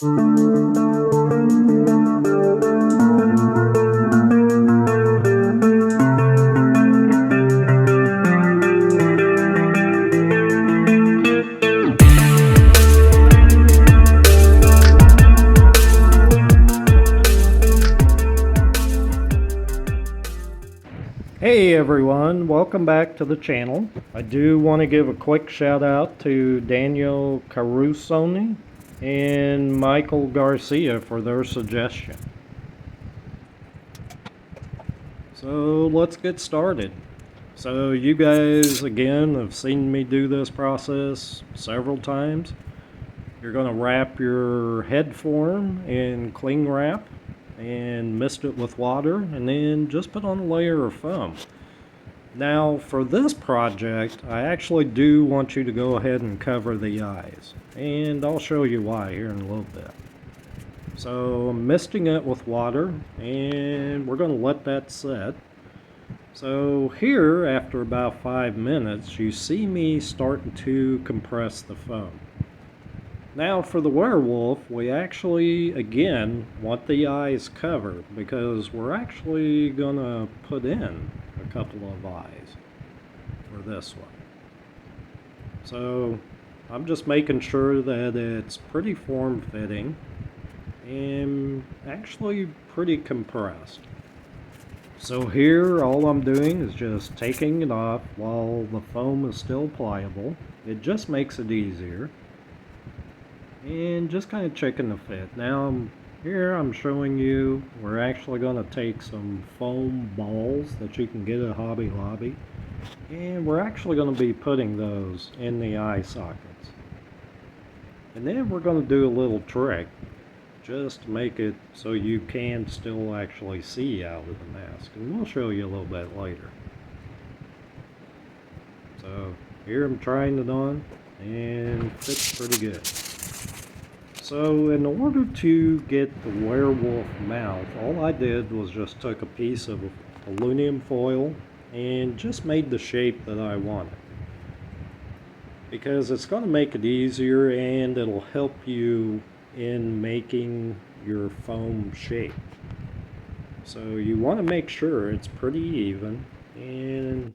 Hey everyone, welcome back to the channel. I do want to give a quick shout out to Daniel Carusoni and Michael Garcia for their suggestion. So let's get started. So you guys again have seen me do this process several times. You're going to wrap your head form in cling wrap and mist it with water, and then just put on a layer of foam. Now for this project, I actually do want you to go ahead and cover the eyes, and I'll show you why here in a little bit. So I'm misting it with water, and we're going to let that set. So here, after about 5 minutes, you see me starting to compress the foam. Now for the werewolf, we actually, again, want the eyes covered because we're actually going to put in a couple of eyes for this one. So I'm just making sure that it's pretty form-fitting and actually pretty compressed. So here, all I'm doing is just taking it off while the foam is still pliable. It just makes it easier. And just kind of checking the fit. Now here I'm showing you, we're actually going to take some foam balls that you can get at Hobby Lobby, and we're actually going to be putting those in the eye sockets. And then we're going to do a little trick just to make it so you can still actually see out of the mask, and we'll show you a little bit later. So here I'm trying it on, and it fits pretty good. So in order to get the werewolf mouth, all I did was just took a piece of aluminum foil and just made the shape that I wanted. Because it's going to make it easier and it'll help you in making your foam shape. So you want to make sure it's pretty even, and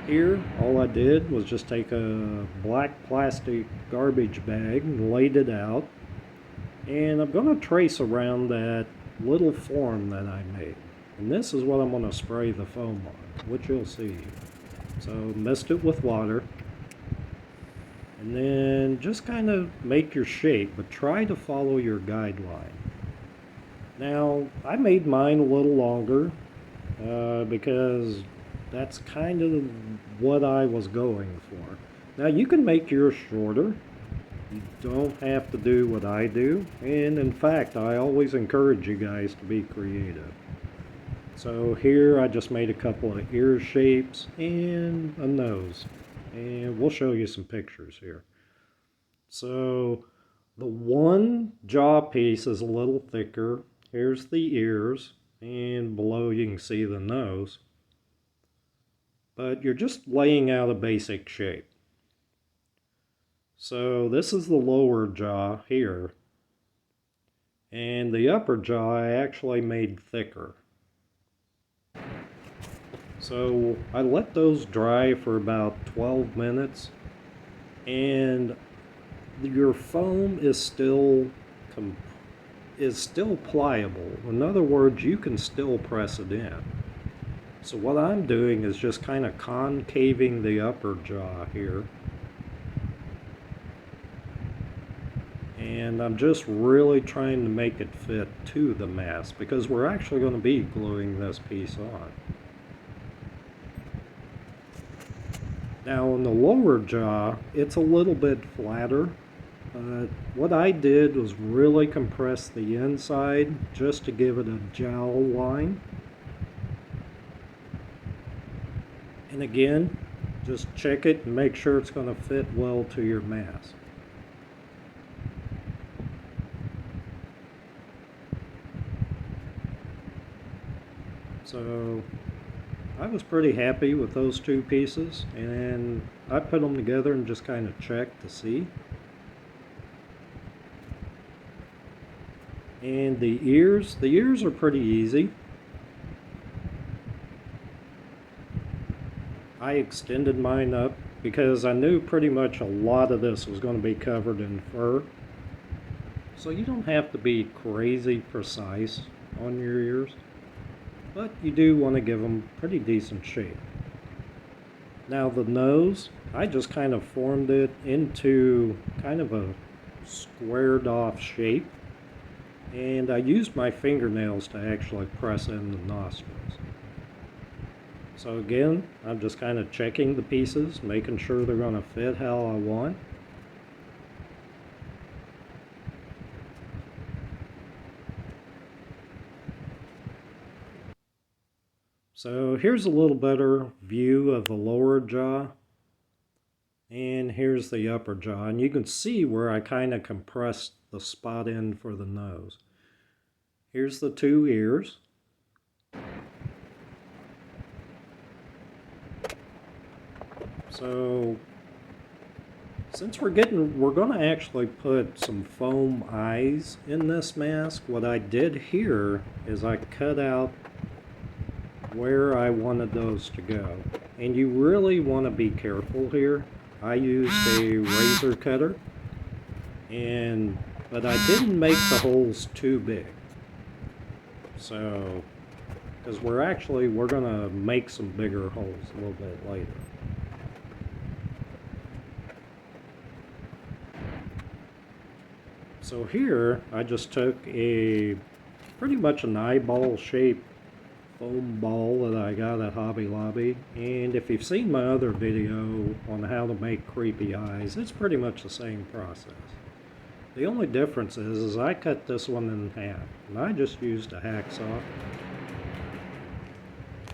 here, all I did was just take a black plastic garbage bag and laid it out. And I'm going to trace around that little form that I made. And this is what I'm going to spray the foam on, which you'll see. So mist it with water. And then just kind of make your shape, but try to follow your guideline. Now, I made mine a little longer because that's kind of what I was going for. Now you can make yours shorter. You don't have to do what I do. And in fact, I always encourage you guys to be creative. So here I just made a couple of ear shapes and a nose. And we'll show you some pictures here. So the one jaw piece is a little thicker. Here's the ears. And below you can see the nose. But you're just laying out a basic shape. So this is the lower jaw here. And the upper jaw I actually made thicker. So I let those dry for about 12 minutes. And your foam is still pliable. In other words, you can still press it in. So what I'm doing is just kind of concaving the upper jaw here. And I'm just really trying to make it fit to the mask because we're actually going to be gluing this piece on. Now on the lower jaw, it's a little bit flatter. What I did was really compress the inside just to give it a jowl line. And again, just check it and make sure it's going to fit well to your mask. So I was pretty happy with those two pieces, and I put them together and just kind of checked to see. And the ears are pretty easy. I extended mine up because I knew pretty much a lot of this was going to be covered in fur. So you don't have to be crazy precise on your ears, but you do want to give them pretty decent shape. Now the nose, I just kind of formed it into kind of a squared off shape, and I used my fingernails to actually press in the nostrils. So again, I'm just kind of checking the pieces, making sure they're going to fit how I want. So here's a little better view of the lower jaw. And here's the upper jaw. And you can see where I kind of compressed the spot in for the nose. Here's the two ears. So since we're going to actually put some foam eyes in this mask, what I did here is I cut out where I wanted those to go. And you really want to be careful here. I used a razor cutter, but I didn't make the holes too big. So, because we're going to make some bigger holes a little bit later. So here, I just took pretty much an eyeball shaped foam ball that I got at Hobby Lobby, and if you've seen my other video on how to make creepy eyes, it's pretty much the same process. The only difference is I cut this one in half, and I just used a hacksaw.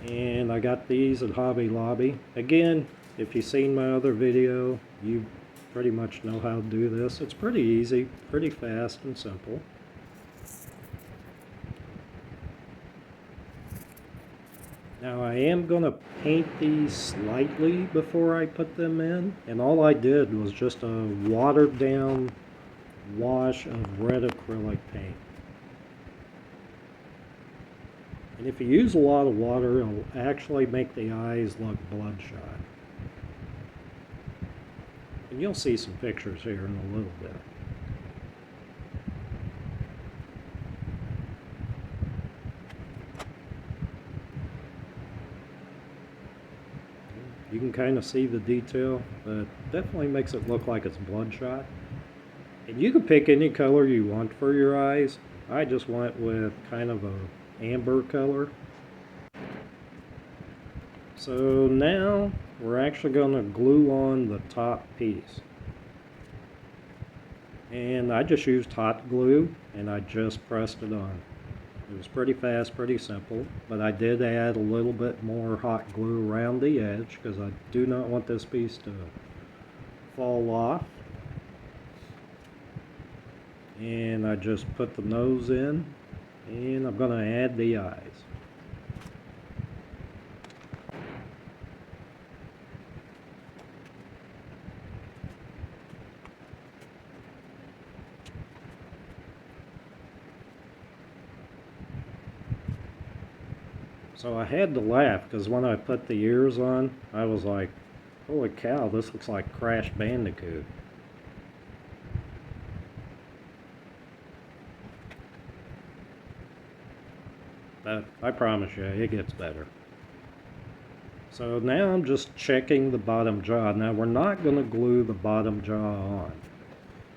And I got these at Hobby Lobby. Again, if you've seen my other video, you pretty much know how to do this. It's pretty easy, pretty fast and simple. Now I am going to paint these slightly before I put them in, and all I did was just a watered down wash of red acrylic paint. And if you use a lot of water, it'll actually make the eyes look bloodshot. And you'll see some pictures here in a little bit. You can kind of see the detail, but definitely makes it look like it's bloodshot. And you can pick any color you want for your eyes. I just went with kind of a amber color. So now we're actually going to glue on the top piece. And I just used hot glue and I just pressed it on. It was pretty fast, pretty simple, but I did add a little bit more hot glue around the edge because I do not want this piece to fall off. And I just put the nose in, and I'm going to add the eyes. So I had to laugh because when I put the ears on, I was like, holy cow, this looks like Crash Bandicoot. But I promise you, it gets better. So now I'm just checking the bottom jaw. Now we're not going to glue the bottom jaw on.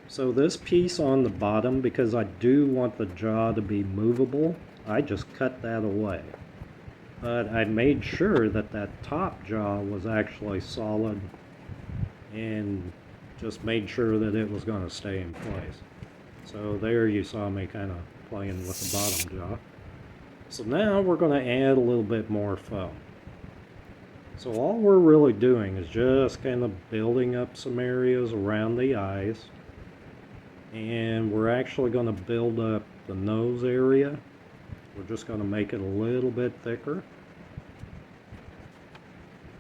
So this piece on the bottom, because I do want the jaw to be movable, I just cut that away. But I made sure that that top jaw was actually solid and just made sure that it was going to stay in place. So there you saw me kind of playing with the bottom jaw. So now we're going to add a little bit more foam. So all we're really doing is just kind of building up some areas around the eyes. And we're actually going to build up the nose area. We're just going to make it a little bit thicker.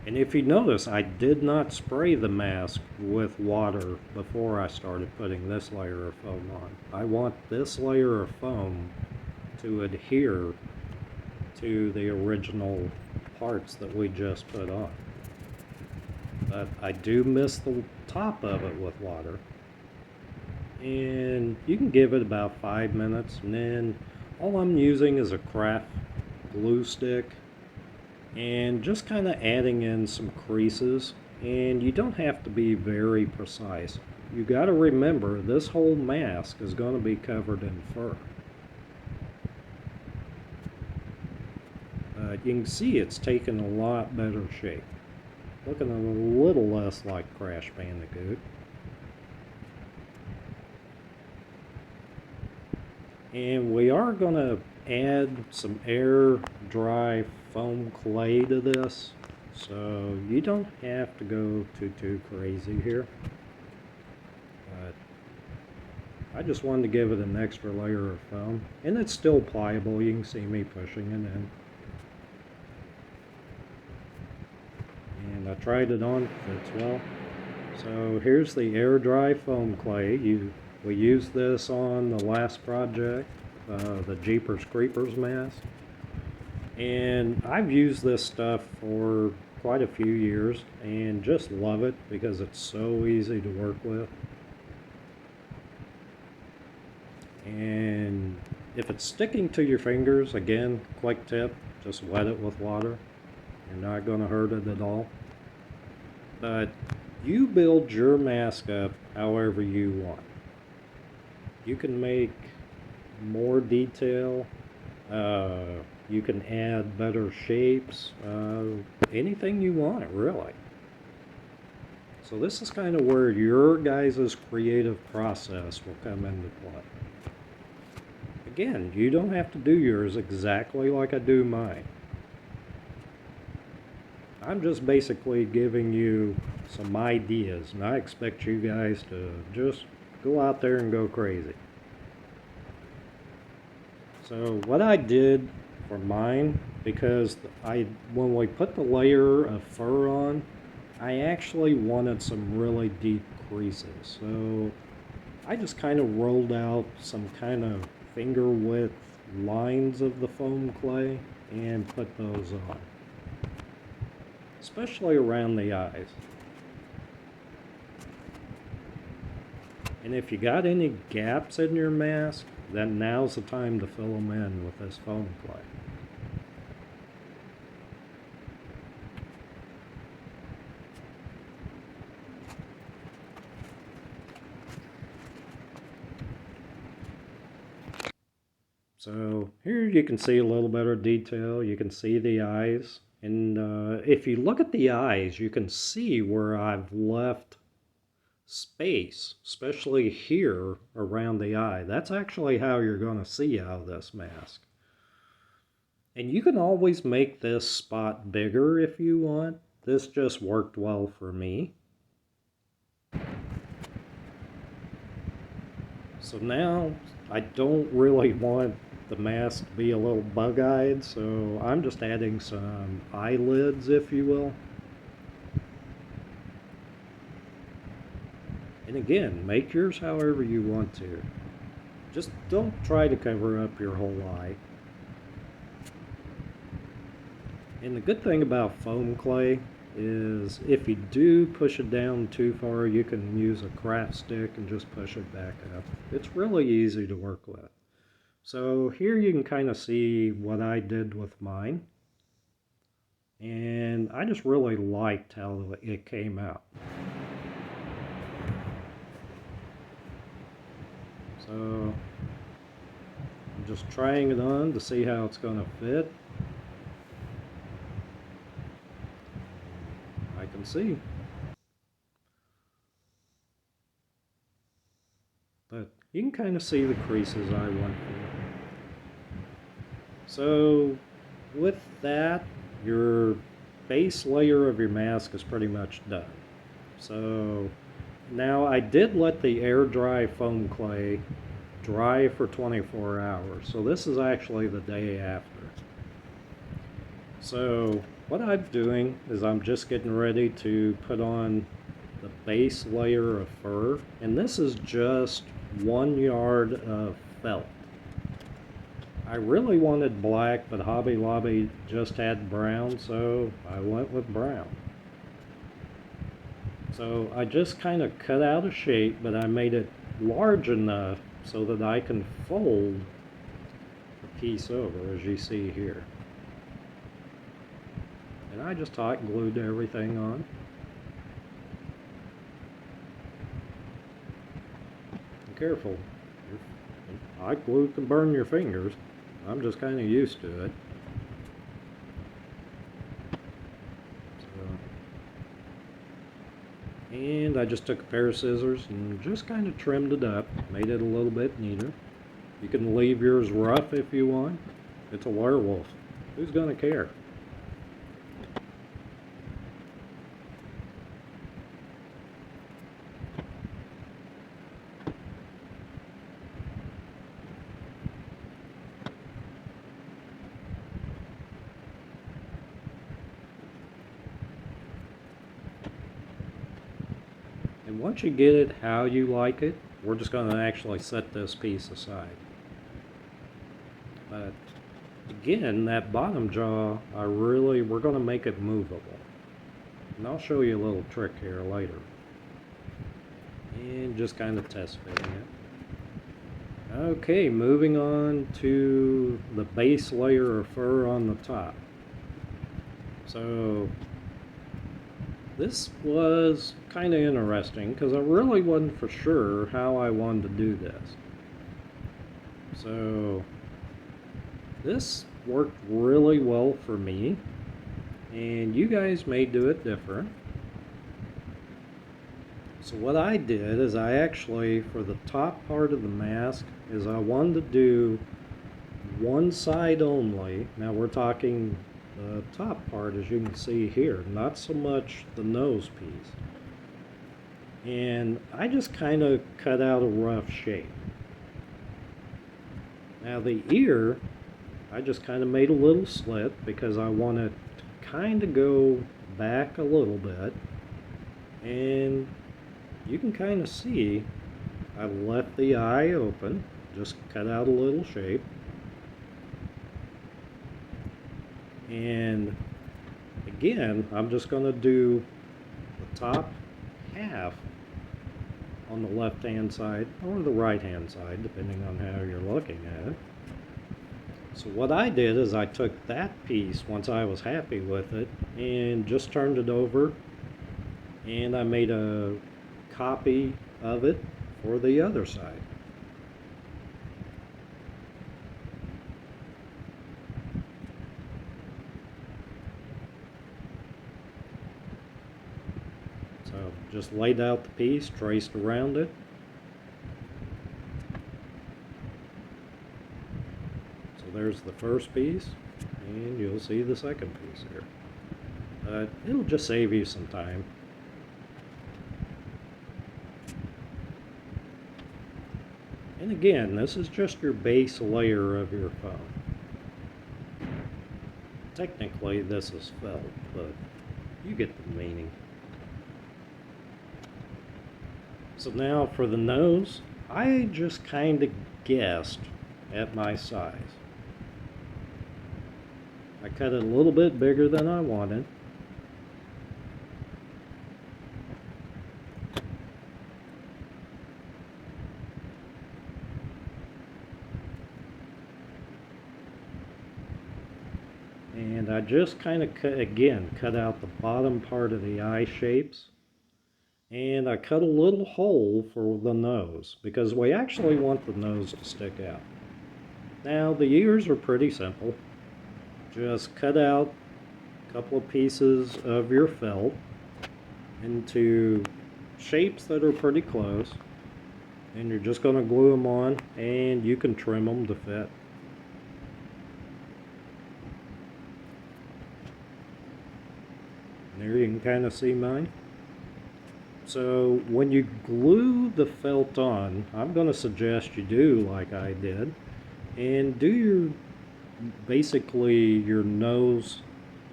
And if you notice, I did not spray the mask with water before I started putting this layer of foam on. I want this layer of foam to adhere to the original parts that we just put on. But I do mist the top of it with water. And you can give it about 5 minutes, and then all I'm using is a craft glue stick and just kind of adding in some creases. And you don't have to be very precise. You got to remember, this whole mask is going to be covered in fur. You can see it's taken a lot better shape, looking a little less like Crash Bandicoot. And we are going to add some air dry foam clay to this, so you don't have to go too crazy here. But I just wanted to give it an extra layer of foam, and it's still pliable. You can see me pushing it in. And I tried it on, fits well. So here's the air dry foam clay. We used this on the last project, the Jeepers Creepers mask. And I've used this stuff for quite a few years and just love it because it's so easy to work with. And if it's sticking to your fingers, again, quick tip, just wet it with water. You're not going to hurt it at all. But you build your mask up however you want. You can make more detail. You can add better shapes. Anything you want, really. So this is kind of where your guys' creative process will come into play. Again, you don't have to do yours exactly like I do mine. I'm just basically giving you some ideas, and I expect you guys to just go out there and go crazy. So what I did for mine, because when we put the layer of fur on, I actually wanted some really deep creases. So I just kind of rolled out some kind of finger width lines of the foam clay and put those on, especially around the eyes. And if you got any gaps in your mask, then now's the time to fill them in with this foam clay. So here you can see a little better detail. You can see the eyes. And if you look at the eyes, you can see where I've left space, especially here around the eye. That's actually how you're going to see out of this mask. And you can always make this spot bigger if you want. This just worked well for me. So now I don't really want the mask to be a little bug-eyed, so I'm just adding some eyelids, if you will. And again, make yours however you want to. Just don't try to cover up your whole eye. And the good thing about foam clay is if you do push it down too far, you can use a craft stick and just push it back up. It's really easy to work with. So here you can kind of see what I did with mine. And I just really liked how it came out. So I'm just trying it on to see how it's going to fit. I can see. But you can kind of see the creases I went for. So with that, your base layer of your mask is pretty much done. So now I did let the air dry foam clay dry for 24 hours. So this is actually the day after. So what I'm doing is I'm just getting ready to put on the base layer of fur, and this is just 1 yard of felt. I really wanted black, but Hobby Lobby just had brown, so I went with brown. So I just kind of cut out a shape, but I made it large enough so that I can fold the piece over, as you see here. And I just hot glued everything on. Be careful. Hot glue can burn your fingers. I'm just kind of used to it. And I just took a pair of scissors and just kind of trimmed it up, made it a little bit neater. You can leave yours rough if you want. It's a werewolf. Who's gonna care? And once you get it how you like it, we're just going to actually set this piece aside. But again, that bottom jaw, we're going to make it movable. And I'll show you a little trick here later. And just kind of test fitting it. Okay, moving on to the base layer of fur on the top. So this was kind of interesting because I really wasn't for sure how I wanted to do this. So this worked really well for me, and you guys may do it different. So what I did is I actually, for the top part of the mask, is I wanted to do one side only. Now we're talking the top part, as you can see here, not so much the nose piece. And I just kind of cut out a rough shape. Now the ear, I just kind of made a little slit because I want it to kind of go back a little bit. And you can kind of see I left the eye open, just cut out a little shape. And again, I'm just going to do the top half on the left hand side or the right hand side, depending on how you're looking at it. So what I did is I took that piece once I was happy with it and just turned it over, and I made a copy of it for the other side. So just laid out the piece, traced around it. So there's the first piece, and you'll see the second piece here. It'll just save you some time. And again, this is just your base layer of your foam. Technically this is felt, but you get the meaning. So now for the nose, I just kind of guessed at my size. I cut it a little bit bigger than I wanted. And I just kind of cut out the bottom part of the eye shapes. And I cut a little hole for the nose because we actually want the nose to stick out. Now the ears are pretty simple. Just cut out a couple of pieces of your felt into shapes that are pretty close. And you're just going to glue them on, and you can trim them to fit. There you can kind of see mine. So when you glue the felt on, I'm going to suggest you do like I did, and do basically your nose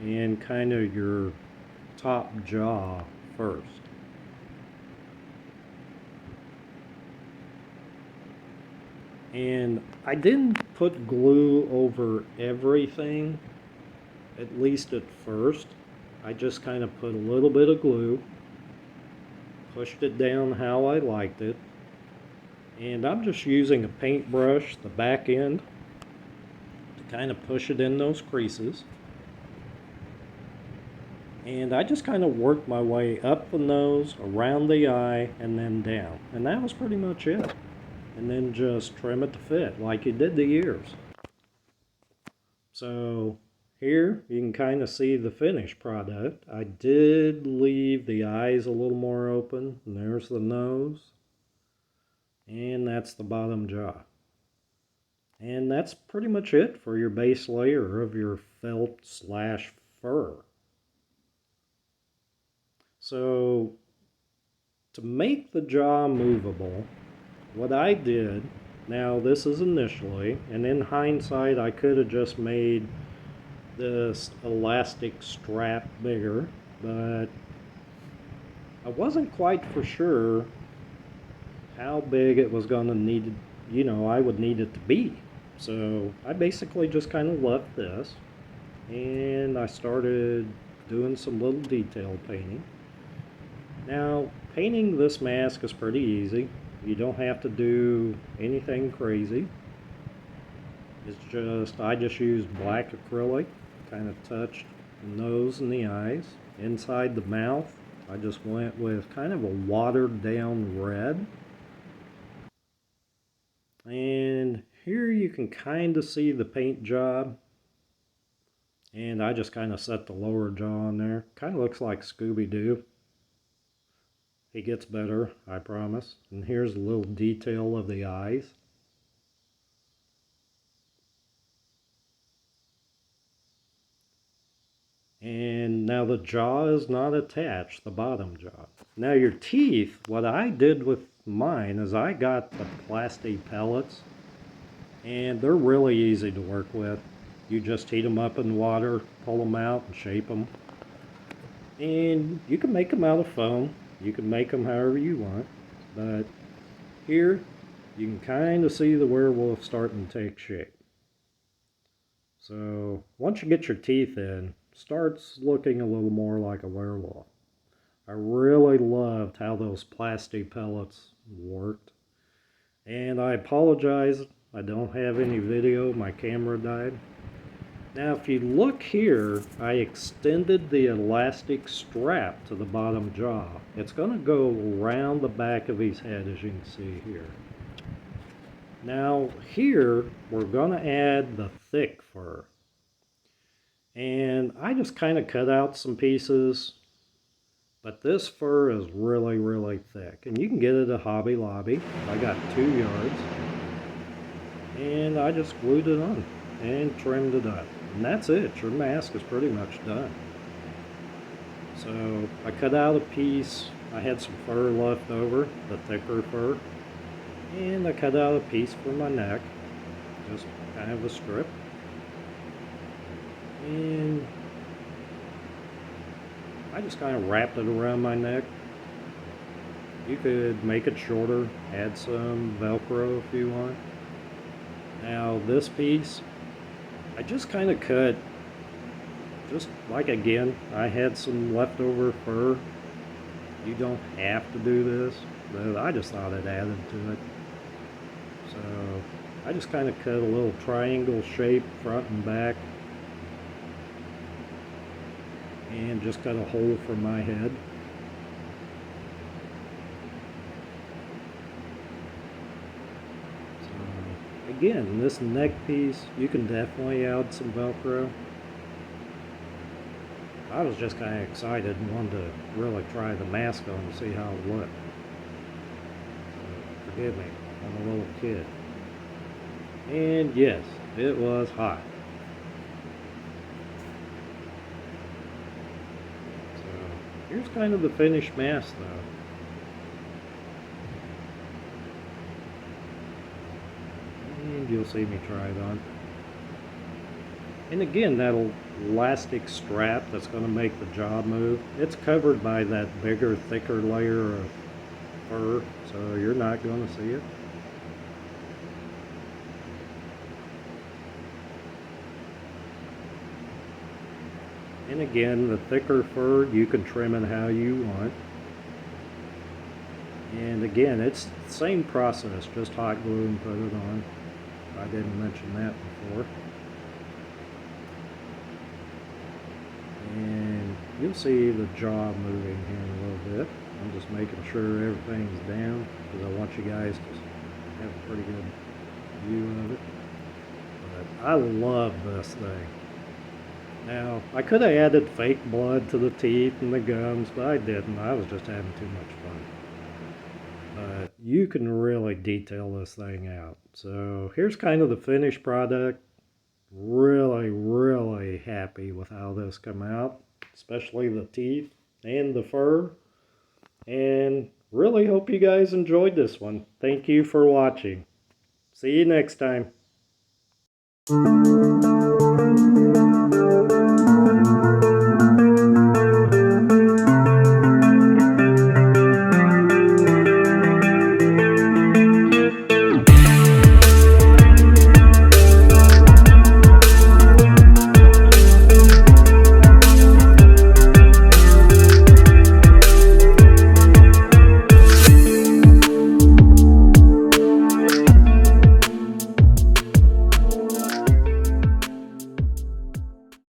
and kind of your top jaw first. And I didn't put glue over everything, at least at first. I just kind of put a little bit of glue, pushed it down how I liked it, and I'm just using a paintbrush, the back end, to kind of push it in those creases. And I just kind of worked my way up the nose, around the eye, and then down. And that was pretty much it. And then just trim it to fit like you did the ears. So here you can kind of see the finished product. I did leave the eyes a little more open. And there's the nose. And that's the bottom jaw. And that's pretty much it for your base layer of your felt / fur. So to make the jaw movable, what I did, now this is initially, and in hindsight I could have just made this elastic strap bigger, but I wasn't quite for sure how big it was going to need, I would need it to be. So I basically just kind of left this, and I started doing some little detail painting. Now, painting this mask is pretty easy. You don't have to do anything crazy. It's just, I just used black acrylic, kind of touched the nose and the eyes. Inside the mouth, I just went with kind of a watered down red. And here you can kind of see the paint job. And I just kind of set the lower jaw on there. Kind of looks like Scooby-Doo. He gets better, I promise. And here's a little detail of the eyes. And now the jaw is not attached, the bottom jaw. Now your teeth, what I did with mine is I got the plastic pellets, and they're really easy to work with. You just heat them up in water, pull them out and shape them. And you can make them out of foam. You can make them however you want, but here you can kind of see the werewolf starting to take shape. So once you get your teeth in, starts looking a little more like a werewolf. I really loved how those plastic pellets worked. And I apologize, I don't have any video, my camera died. Now if you look here, I extended the elastic strap to the bottom jaw. It's going to go around the back of his head, as you can see here. Now here, we're going to add the thick fur. And I just kind of cut out some pieces, but this fur is really, really thick. And you can get it at Hobby Lobby. I got 2 yards. And I just glued it on and trimmed it up. And that's it. Your mask is pretty much done. So I cut out a piece. I had some fur left over, the thicker fur. And I cut out a piece for my neck. Just kind of a strip. And I just kind of wrapped it around my neck. You could make it shorter, add some Velcro if you want. Now this piece, I just kind of cut, just like again, I had some leftover fur. You don't have to do this, but I just thought it added to it. So I just kind of cut a little triangle shape front and back. And just cut a hole for my head. So again, this neck piece, you can definitely add some Velcro. I was just kind of excited and wanted to really try the mask on to see how it looked. So forgive me, I'm a little kid. And yes, it was hot. Here's kind of the finished mask though. And you'll see me try it on. And again, that elastic strap that's going to make the jaw move, it's covered by that bigger, thicker layer of fur, so you're not going to see it. And again, the thicker fur, you can trim it how you want. And again, it's the same process, just hot glue and put it on. I didn't mention that before. And you'll see the jaw moving here in a little bit. I'm just making sure everything's down because I want you guys to have a pretty good view of it. But I love this thing. Now, I could have added fake blood to the teeth and the gums, but I didn't. I was just having too much fun. But you can really detail this thing out. So here's kind of the finished product. Really, really happy with how this come out, especially the teeth and the fur. And really hope you guys enjoyed this one. Thank you for watching. See you next time.